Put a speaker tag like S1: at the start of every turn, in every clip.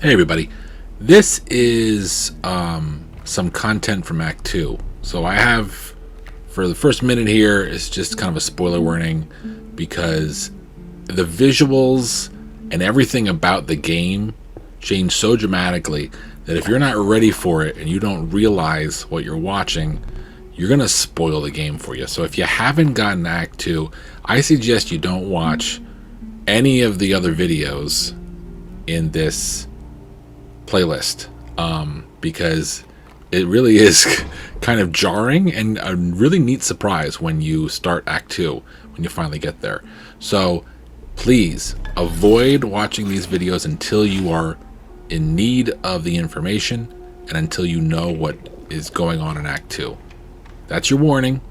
S1: Hey everybody, this is some content from Act 2. So I have, for the first minute here, it's just kind of a spoiler warning because the visuals and everything about the game change so dramatically that if you're not ready for it and you don't realize what you're watching, you're going to spoil the game for you. So if you haven't gotten Act 2, I suggest you don't watch any of the other videos in this playlist because it really is kind of jarring and a really neat surprise when you start Act 2, when you finally get there. So please avoid watching these videos until you are in need of the information and until you know what is going on in Act 2. That's your warning.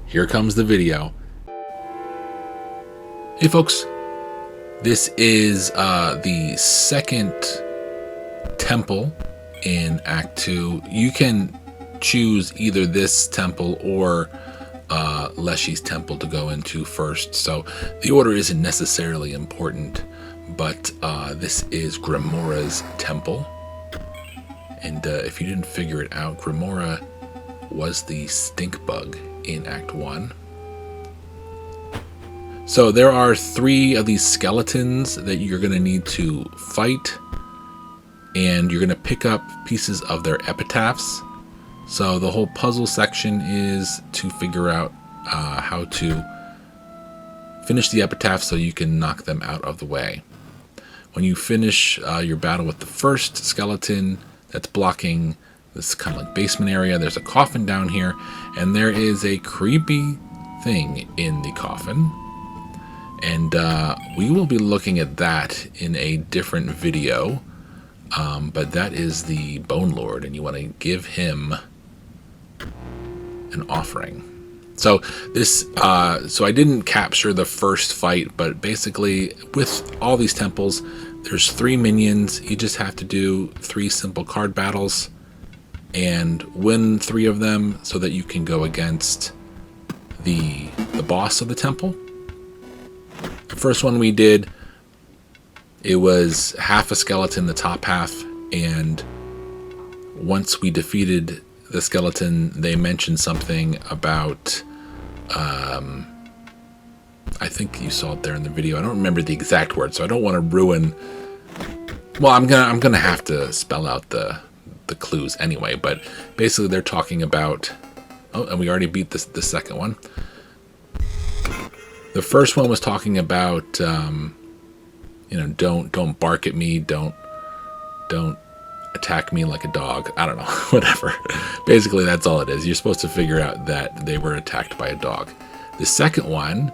S1: Here comes the video. Hey folks, this is the second temple in Act 2. You can choose either this temple or Leshy's temple to go into first, so the order isn't necessarily important, but this is Grimora's temple. And if you didn't figure it out, Grimora was the stink bug in Act 1. So there are 3 of these skeletons that you're going to need to fight, and you're going to pick up pieces of their epitaphs. So the whole puzzle section is to figure out how to finish the epitaph so you can knock them out of the way. When you finish your battle with the first skeleton that's blocking this kind of like basement area, there's a coffin down here, and there is a creepy thing in the coffin. And we will be looking at that in a different video. But that is the Bone Lord, and you want to give him an offering. So this, so I didn't capture the first fight, but basically with all these temples, there's 3 minions. You just have to do 3 simple card battles and win 3 of them so that you can go against the boss of the temple. The first one we did, it was half a skeleton, the top half, and once we defeated the skeleton, they mentioned something about, I think you saw it there in the video. I don't remember the exact word, so I don't want to ruin. Well, I'm gonna have to spell out the clues anyway. But basically, they're talking about. Oh, and we already beat the second one. The first one was talking about. Don't bark at me, don't attack me like a dog. I don't know, whatever. Basically, that's all it is. You're supposed to figure out that they were attacked by a dog. The second one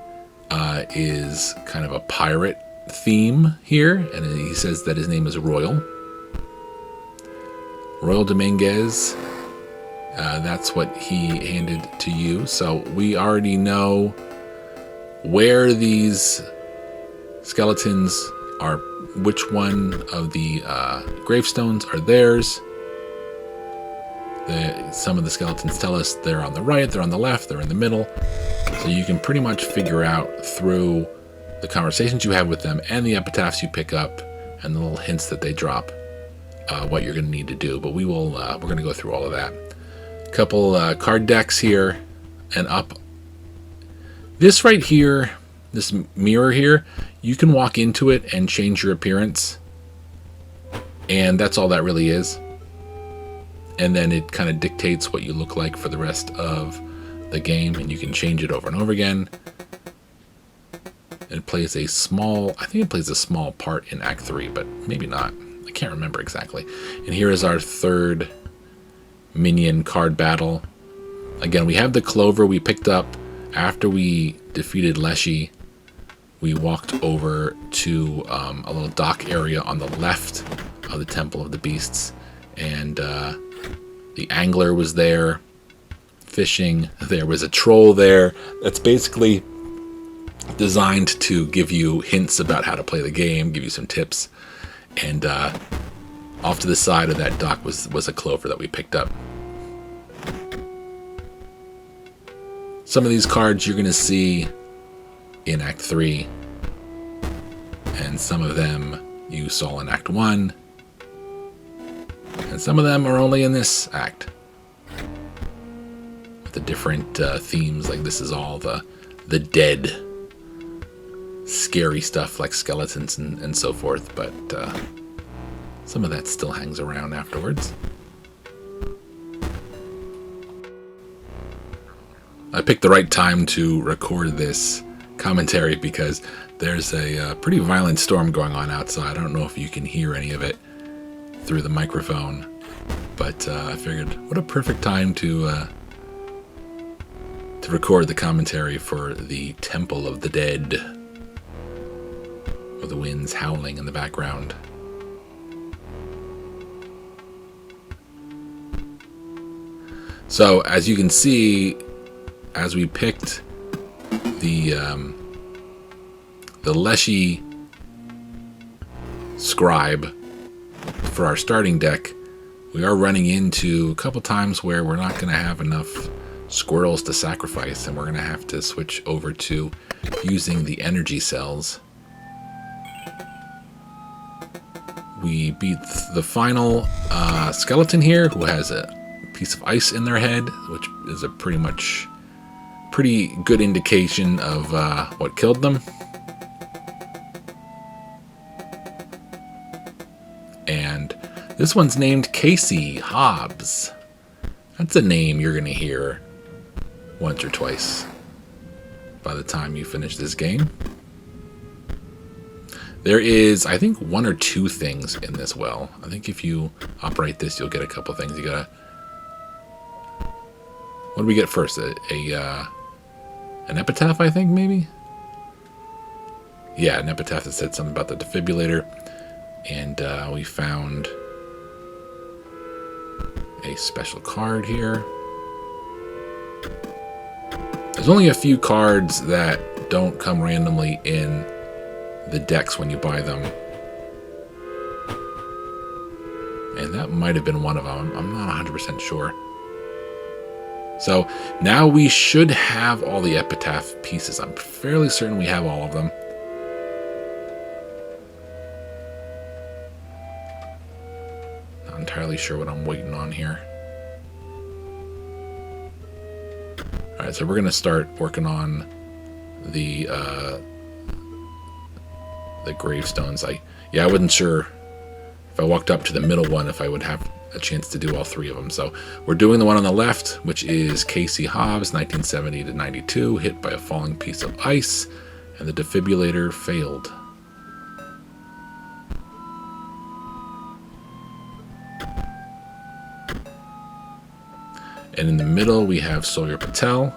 S1: is kind of a pirate theme here, and he says that his name is Royal Dominguez. That's what he handed to you. So we already know where these skeletons are, which one of the gravestones are theirs. Some of the skeletons tell us they're on the right, they're on the left, they're in the middle. So you can pretty much figure out through the conversations you have with them and the epitaphs you pick up and the little hints that they drop what you're going to need to do. But we're going to go through all of that. A couple card decks here and up. This right here, this mirror here, you can walk into it and change your appearance, and that's all that really is. And then it kind of dictates what you look like for the rest of the game, and you can change it over and over again. It plays a small, I think it plays a small part in Act 3, but maybe not. I can't remember exactly. And here is our third minion card battle. Again, we have the clover we picked up after we defeated Leshy. We walked over to a little dock area on the left of the Temple of the Beasts, and the angler was there fishing. There was a troll there that's basically designed to give you hints about how to play the game, give you some tips. And off to the side of that dock was a clover that we picked up. Some of these cards you're going to see in Act 3, and some of them you saw in Act 1. And some of them are only in this act. With the different themes, like this is all the dead, scary stuff like skeletons and so forth, but some of that still hangs around afterwards. I picked the right time to record this commentary because there's a pretty violent storm going on outside. I don't know if you can hear any of it through the microphone, but I figured what a perfect time to record the commentary for the Temple of the Dead, with the winds howling in the background. So as you can see, as we picked the Leshy Scribe for our starting deck, we are running into a couple times where we're not going to have enough squirrels to sacrifice, and we're going to have to switch over to using the energy cells. We beat the final skeleton here, who has a piece of ice in their head, which is a pretty good indication of what killed them. And this one's named Casey Hobbs. That's a name you're going to hear once or twice by the time you finish this game. There is, I think, one or two things in this well. I think if you operate this, you'll get a couple things. You gotta... What do we get first? An epitaph, I think, maybe? Yeah, an epitaph that said something about the defibrillator. And we found a special card here. There's only a few cards that don't come randomly in the decks when you buy them. And that might have been one of them. I'm not 100% sure. So now we should have all the epitaph pieces. I'm fairly certain we have all of them. Not entirely sure what I'm waiting on here. Alright, so we're going to start working on the gravestones. I wasn't sure if I walked up to the middle one if I would have a chance to do all three of them. So we're doing the one on the left, which is Casey Hobbs, 1970 to 92, hit by a falling piece of ice, and the defibrillator failed. And in the middle we have Sawyer Patel,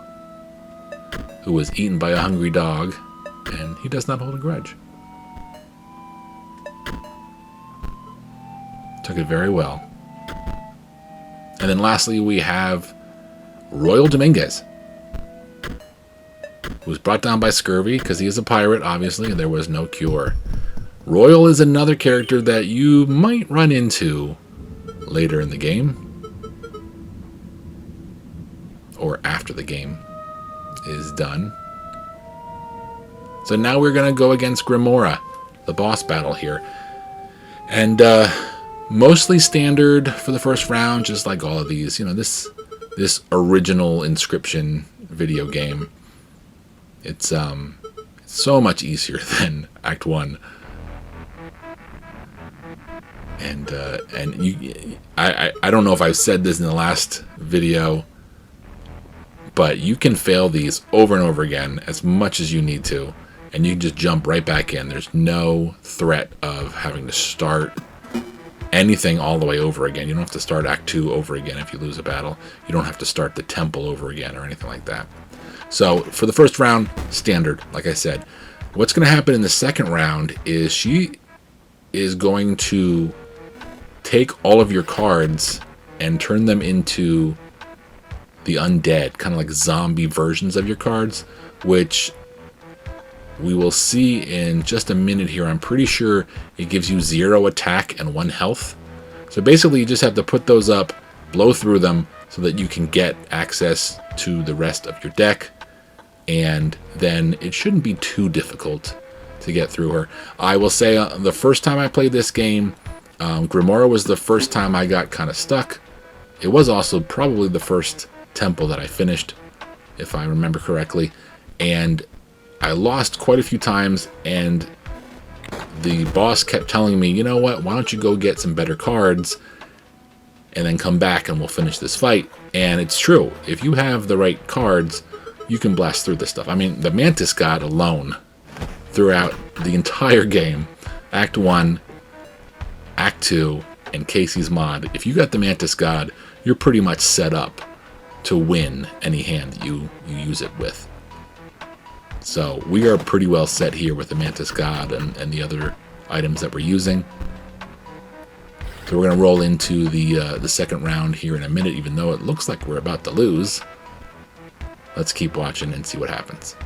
S1: who was eaten by a hungry dog, and he does not hold a grudge. Took it very well. And then lastly, we have Royal Dominguez, who was brought down by scurvy because he is a pirate, obviously, and there was no cure. Royal is another character that you might run into later in the game, or after the game is done. So now we're going to go against Grimora, the boss battle here. And mostly standard for the first round, just like all of these. You know, this original Inscryption video game, it's so much easier than Act 1. And I don't know if I've said this in the last video, but you can fail these over and over again as much as you need to, and you can just jump right back in. There's no threat of having to start anything all the way over again. You don't have to start Act 2 over again if you lose a battle. You don't have to start the temple over again or anything like that. So for the first round, standard, like I said. What's going to happen in the second round is she is going to take all of your cards and turn them into the undead, kind of like zombie versions of your cards, which we will see in just a minute here. I'm pretty sure it gives you 0 attack and 1 health. So basically you just have to put those up, blow through them so that you can get access to the rest of your deck, and then it shouldn't be too difficult to get through her. I will say the first time I played this game, Grimoire was the first time I got kind of stuck. It was also probably the first temple that I finished, if I remember correctly. And I lost quite a few times, and the boss kept telling me, you know what, why don't you go get some better cards and then come back and we'll finish this fight. And it's true. If you have the right cards, you can blast through this stuff. I mean, the Mantis God alone, throughout the entire game, Act 1, Act 2, and Casey's mod, if you got the Mantis God, you're pretty much set up to win any hand that you use it with. So we are pretty well set here with the Mantis God and the other items that we're using. So we're going to roll into the second round here in a minute, even though it looks like we're about to lose. Let's keep watching and see what happens.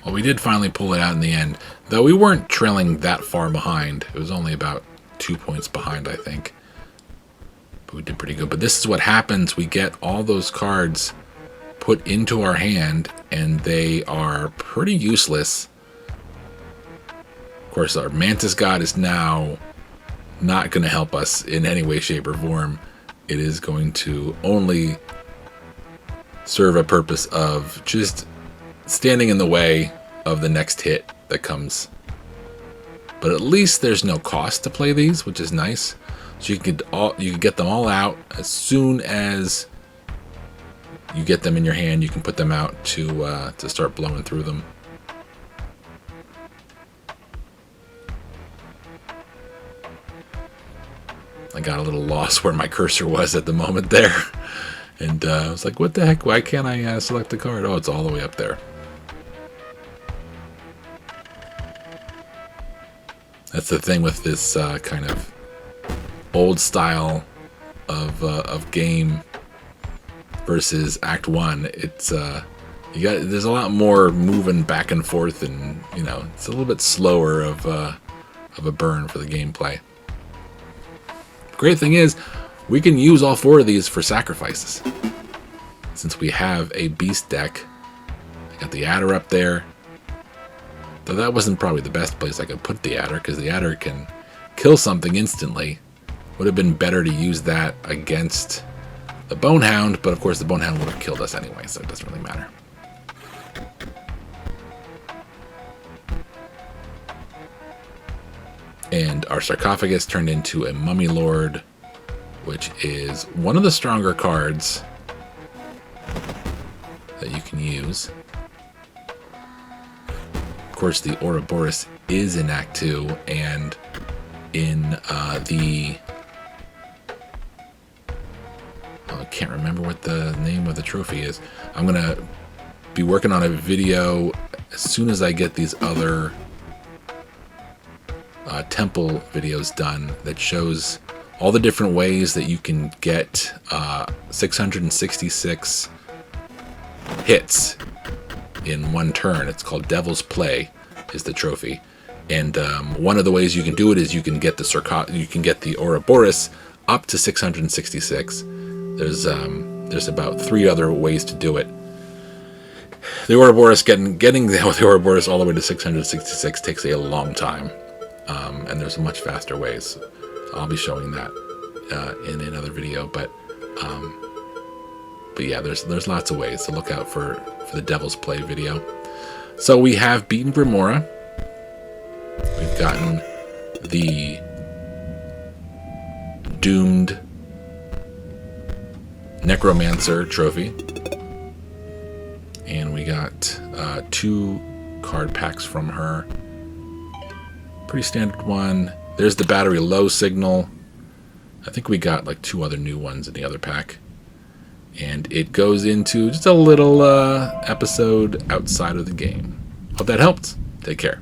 S1: Well, we did finally pull it out in the end, though we weren't trailing that far behind. It was only about 2 points behind, I think. But we did pretty good. But this is what happens. We get all those cards put into our hand, and they are pretty useless. Of course, our Mantis God is now not going to help us in any way, shape, or form. It is going to only serve a purpose of just standing in the way of the next hit that comes. But at least there's no cost to play these, which is nice. So you can get them all out as soon as you get them in your hand. You can put them out to start blowing through them. I got a little lost where my cursor was at the moment there, and I was like, "What the heck? Why can't I select the card? Oh, it's all the way up there." That's the thing with this kind of old style of game versus Act 1. It's there's a lot more moving back and forth, and it's a little bit slower of a burn for the gameplay. Great thing is, we can use all 4 of these for sacrifices. Since we have a beast deck, I got the adder up there. Though that wasn't probably the best place I could put the adder, because the adder can kill something instantly. Would have been better to use that against the Bonehound, but of course the Bonehound would have killed us anyway, so it doesn't really matter. And our sarcophagus turned into a Mummy Lord, which is one of the stronger cards that you can use. Of course, the Ouroboros is in Act 2, and in I can't remember what the name of the trophy is. I'm going to be working on a video as soon as I get these other temple videos done that shows all the different ways that you can get 666 hits in one turn. It's called Devil's Play. is the trophy. And one of the ways you can do it is you can get the Ouroboros up to 666. There's about 3 other ways to do it. The Ouroboros, getting the Ouroboros all the way to 666 takes a long time, and there's much faster ways. I'll be showing that in another video, but yeah, there's lots of ways. So look out for the Devil's Play video. So we have beaten Brimora. We've gotten the doomed Necromancer trophy. And we got 2 card packs from her. Pretty standard one. There's the battery low signal. I think we got like 2 other new ones in the other pack. And it goes into just a little episode outside of the game. Hope that helped. Take care.